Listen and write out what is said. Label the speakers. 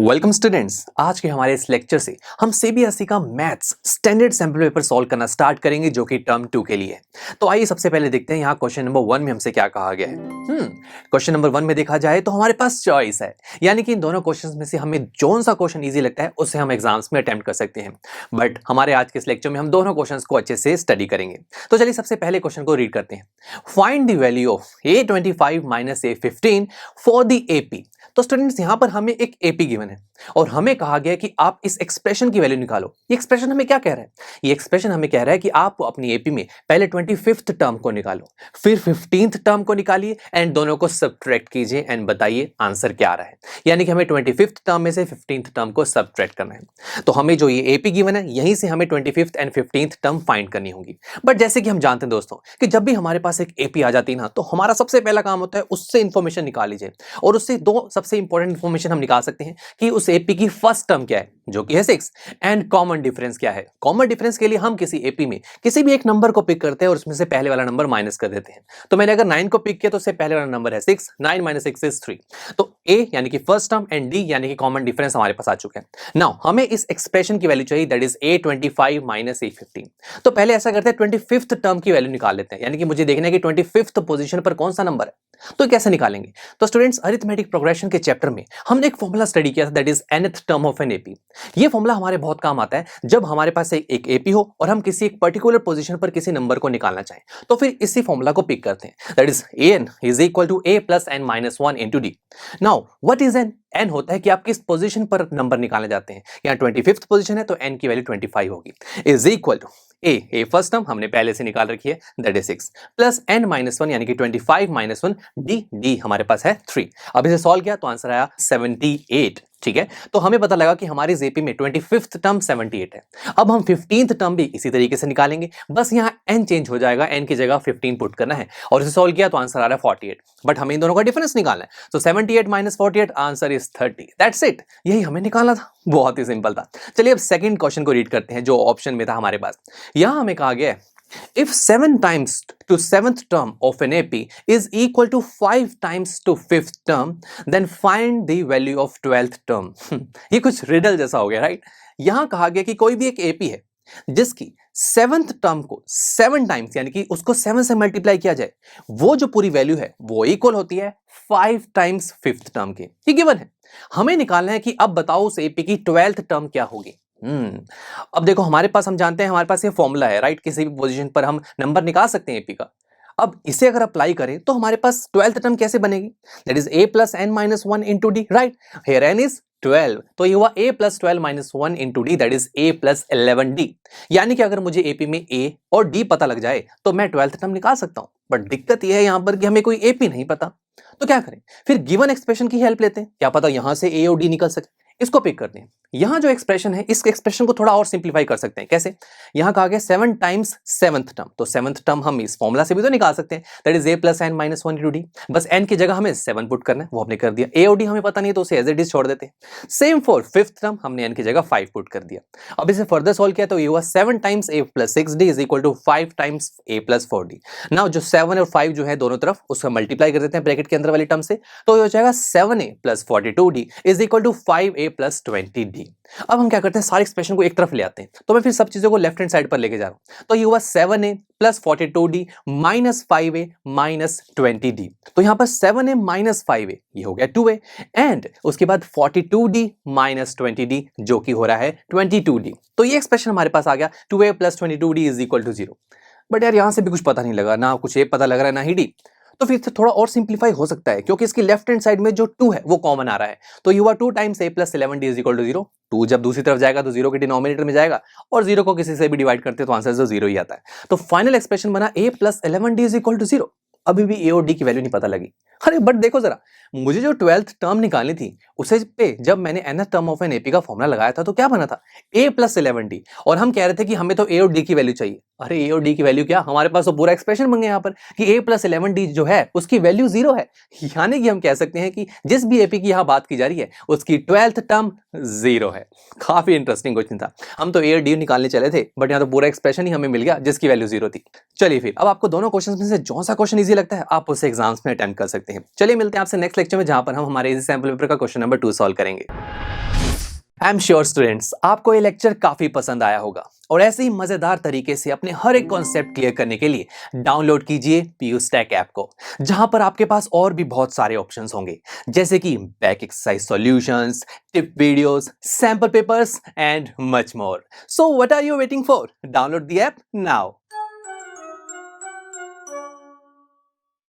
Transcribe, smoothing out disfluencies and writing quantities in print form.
Speaker 1: Welcome students. आज के हमारे इस लेक्चर से हम सीबीएसई का maths standard sample paper solve करना स्टार्ट करेंगे जो कि टर्म 2 के लिए है। तो आइए सबसे पहले देखते हैं यहाँ क्वेश्चन नंबर 1 में हमसे क्या कहा गया है। क्वेश्चन नंबर 1 में देखा जाए तो हमारे पास चॉइस है, यानी कि इन दोनों क्वेश्चंस में से हमें कौन सा क्वेश्चन इजी लगता है उससे हम एग्जाम्स में अटेम्प्ट कर सकते हैं। बट हमारे आज के इस लेक्चर में हम दोनों क्वेश्चंस को अच्छे से स्टडी करेंगे। तो चलिए सबसे पहले क्वेश्चन को रीड करते हैं। Find the value of A25 minus A15 for the AP. तो स्टूडेंट्स यहाँ पर हमें एक एपी गिवन है और हमें कहा गया है कि आप इस एक्सप्रेशन की वैल्यू निकालो। ये एक्सप्रेशन हमें क्या कह रहा है? ये एक्सप्रेशन हमें कह रहा है कि आप अपनी एपी में पहले 25th टर्म को निकालो, फिर 15th टर्म को निकालिए एंड दोनों को सब्ट्रैक्ट कीजिए एंड बताइए आंसर क्या आ रहा है। यानी कि हमें 25th टर्म में से 15th टर्म को सब्ट्रैक्ट करना है। तो हमें जो ये एपी गिवन है यहीं से हमें 25th and 15th term find करनी होगी। बट जैसे कि हम जानते हैं दोस्तों कि जब भी हमारे पास एक एपी आ जाती है ना, तो हमारा सबसे पहला काम होता है उससे इंफॉर्मेशन निकाल लीजिए। और उससे दो सबसे इंपॉर्टेंट इंफॉर्मेशन हम निकाल सकते हैं कि उस एपी की फर्स्ट टर्म क्या है जो कि है 6 एंड कॉमन डिफरेंस क्या है। कॉमन डिफरेंस के लिए हम किसी एपी में किसी भी एक नंबर को पिक करते हैं और उसमें से पहले वाला नंबर माइनस कर देते हैं। तो मैंने अगर 9 को पिक किया तो उससे पहले वाला नंबर है 6, 9 माइनस 6 इज 3। तो ए यानी कि फर्स्ट टर्म एंड डी यानी कि कॉमन डिफरेंस हमारे पास आ चुके हैं। नाउ हमें इस एक्सप्रेशन की वैल्यू चाहिए, that is A25 minus A15। तो पहले ऐसा करते हैं 25th टर्म की वैल्यू निकाल लेते हैं, यानी कि मुझे देखना है कि 25th पोजीशन पर कौन सा नंबर है। तो कैसे निकालेंगे? तो स्टूडेंट्स अरिथमेटिक प्रोग्रेशन के चैप्टर में हमने एक फॉर्मूला स्टडी किया था, that is nth term of an AP. ये फॉर्मूला हमारे बहुत काम आता है जब हमारे पास एक एपी हो और हम किसी एक पर्टिकुलर पोजीशन पर किसी नंबर को निकालना चाहें। तो फिर इसी फॉर्मूला को पिक करते हैं, that is an is equal to a plus n minus 1 into d. Now what is n? n होता है कि आप किस पोजीशन पर नंबर निकालने जाते हैं। यहाँ 25th पोजीशन है तो n की वैल्यू 25 होगी, is equal to a first term हमने पहले से निकाल रखी है, that is 6 plus n minus 1 यानी कि 25 माइनस 1 डी हमारे पास है 3। अब इसे सॉल्व किया तो आंसर आया 78। ठीक है, तो हमें पता लगा कि हमारी जेपी में 25th टर्म 78 है। अब हम 15th टर्म भी इसी तरीके से निकालेंगे, बस यहाँ n चेंज हो जाएगा, n की जगह 15 पुट करना है और इसे सॉल्व किया तो आंसर आ रहा है 48। बट हमें इन दोनों का डिफरेंस निकालना है, तो 78 minus 48 answer is 30। That's it, यही हमें निकालना था। बहुत ही सिंपल था। चलिए अब सेकंड क्वेश्चन को रीड करते हैं जो ऑप्शन में था हमारे पास। यहां हमें कहा गया है if 7 times to 7th term of an AP is equal to 5 times to 5th term, then find the value of 12th term। ये कुछ रिडल जैसा हो गया, राइट? यहां कहा गया कि कोई भी एक AP है जिसकी 7th टर्म को 7 टाइम्स यानी कि उसको 7 से मल्टीप्लाई किया जाए, वो जो पूरी वैल्यू है वो इक्वल होती है 5 टाइम्स 5th टर्म के। ये गिवन है, हमें निकालना है कि अब बताओ उस एपी की 12th टर्म क्या होगी। अब देखो हमारे पास, हम जानते हैं हमारे पास ये फॉर्मूला है, राइट? किसी भी पोजीशन पर हम नंबर निकाल सकते हैं एपी का। अब इसे अगर अप्लाई करें तो हमारे पास 12th टर्म कैसे बनेगी? That is a plus n minus 1 into D, right? Here n is 12, तो ये हुआ a plus 12 minus 1 into D, that is a plus 11d। यानी कि अगर मुझे एपी में a और d पता लग जाए तो मैं 12th टर्म निकाल सकता हूं। बट दिक्कत यह है यहां पर कि हमें कोई एपी नहीं पता, तो क्या करें? फिर गिवन एक्सप्रेशन की हेल्प लेते हैं, क्या पता यहां से a और d निकल सके। इसको पिक करते हैं। यहां जो एक्सप्रेशन है इस एक्सप्रेशन को थोड़ा और सिंप्लीफाई कर सकते हैं। कैसे? यहां कहा गया 7 टाइम्स 7th टर्म, तो 7th टर्म हम इस फॉर्मूला से भी तो निकाल सकते हैं, that is a plus n minus 1 into D. बस n की जगह हमें 7 पुट करना है, वो हमने कर दिया। a और d हमें पता नहीं तो उसे एज इट इज छोड़ देते हैं। सेम फॉर 5th टर्म, हमने n की जगह 5 पुट कर दिया। अब इसे फर्दर सॉल्व किया तो ये हुआ 7 times a plus 6d is equal to 5 times a plus 4d। Now जो 7 और 5 जो है दोनों तरफ उसका मल्टीप्लाई कर देते हैं ब्रैकेट के अंदर वाली टर्म से, तो ये हो जाएगा 7a plus 42d is equal to 5a plus 20d। अब हम क्या करते हैं, सारे एक्सप्रेशन को एक तरफ ले आते हैं, तो मैं फिर सब चीजों को लेफ्ट हैंड साइड पर लेके जा रहा हूं। तो ये हुआ 7a plus 42d minus 5a minus 20d। तो यहां पर 7a माइनस 5a ये हो गया 2a, एंड उसके बाद 42d माइनस 20d जो कि हो रहा है 22d। तो ये एक्सप्रेशन हमारे पास आ गया 2a plus 22d is equal to 0। But यार यहां से भी कुछ पता नहीं लगा, ना कुछ a पता लग रहा है ना ही d। तो फिर से थोड़ा और सिंप्लीफाई हो सकता है क्योंकि इसकी लेफ्ट हैंड साइड में जो 2 है वो कॉमन आ रहा है। तो ये हुआ 2 times a plus 11d is equal to 0। 2 जब दूसरी तरफ जाएगा तो 0 के डिनोमिनेटर में जाएगा और 0 को किसी से भी डिवाइड करते हैं तो आंसर जो 0 ही आता है। तो फाइनल एक्सप्रेशन बना a plus 11d is equal to 0। अभी भी a और d की वैल्यू नहीं पता लगी। अरे बट देखो जरा, मुझे जो 12th टर्म निकालनी थी उसे पे जब मैंने nth term of an AP का फॉर्मूला लगाया था तो क्या बना था? a प्लस 11d, और हम कह रहे थे कि हमें तो a और d की वैल्यू चाहिए। अरे a और d की वैल्यू क्या, हमारे पास तो पूरा एक्सप्रेशन बन गया यहाँ पर कि a प्लस 11d जो है उसकी वैल्यू 0 है। यानी कि हम कह सकते हैं कि जिस भी एपी की यहाँ बात की जा रही है उसकी 12th टर्म 0 है। काफी इंटरेस्टिंग क्वेश्चन था। हम तो a और d निकालने चले थे बट यहाँ तो पूरा एक्सप्रेशन ही हमें मिल गया जिसकी वैल्यू 0 थी। चलिए फिर अब आपको दोनों क्वेश्चन में से कौन सा क्वेश्चन इजी इजी लगता है आप उसे एग्जाम्स में अटेम्प्ट कर सकते हैं। चलिए मिलते हैं आपसे नेक्स्ट लेक्चर में, जहां पर हम हमारे इजी सैम्पल पेपर का क्वेश्चन नंबर 2 सॉल्व करेंगे। आई एम श्योर स्टूडेंट्स आपको ये लेक्चर काफी पसंद आया होगा, और ऐसे ही मजेदार तरीके से अपने हर एक कॉन्सेप्ट क्लियर करने के लिए डाउनलोड कीजिए पीयू स्टैक ऐप को, जहां पर आपके पास और भी बहुत सारे ऑप्शंस होंगे, जैसे कि back exercise solutions, tip videos, sample papers and much more. So what are you waiting for? Download the app now.